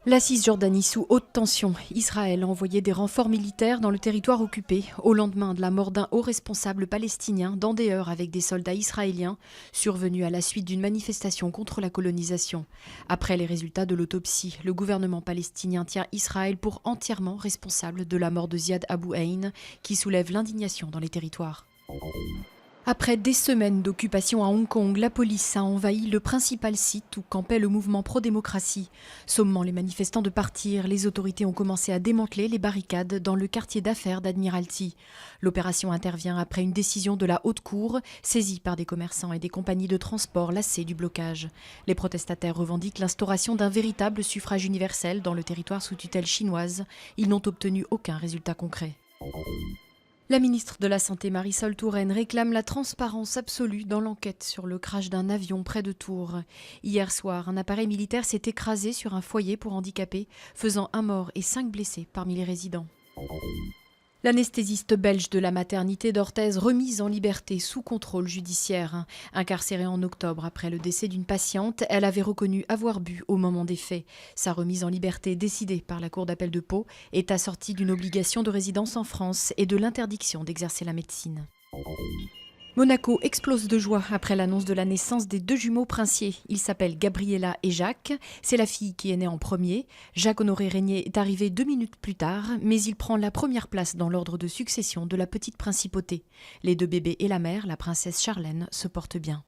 La Cisjordanie sous haute tension. Israël a envoyé des renforts militaires dans le territoire occupé au lendemain de la mort d'un haut responsable palestinien dans des heurts avec des soldats israéliens survenus à la suite d'une manifestation contre la colonisation. Après les résultats de l'autopsie, le gouvernement palestinien tient Israël pour entièrement responsable de la mort de Ziad Abu Ain, qui soulève l'indignation dans les territoires. Après des semaines d'occupation à Hong Kong, la police a envahi le principal site où campait le mouvement pro-démocratie. Sommant les manifestants de partir, les autorités ont commencé à démanteler les barricades dans le quartier d'affaires d'Admiralty. L'opération intervient après une décision de la Haute Cour, saisie par des commerçants et des compagnies de transport lassés du blocage. Les protestataires revendiquent l'instauration d'un véritable suffrage universel dans le territoire sous tutelle chinoise. Ils n'ont obtenu aucun résultat concret. La ministre de la Santé Marisol Touraine réclame la transparence absolue dans l'enquête sur le crash d'un avion près de Tours. Hier soir, un appareil militaire s'est écrasé sur un foyer pour handicapés, faisant un mort et 5 blessés parmi les résidents. L'anesthésiste belge de la maternité d'Orthez remise en liberté sous contrôle judiciaire. Incarcérée en octobre après le décès d'une patiente, elle avait reconnu avoir bu au moment des faits. Sa remise en liberté décidée par la Cour d'appel de Pau est assortie d'une obligation de résidence en France et de l'interdiction d'exercer la médecine. Monaco explose de joie après l'annonce de la naissance des 2 jumeaux princiers. Ils s'appellent Gabriella et Jacques. C'est la fille qui est née en premier. Jacques-Honoré Régnier est arrivé 2 minutes plus tard, mais il prend la première place dans l'ordre de succession de la petite principauté. Les 2 bébés et la mère, la princesse Charlène, se portent bien.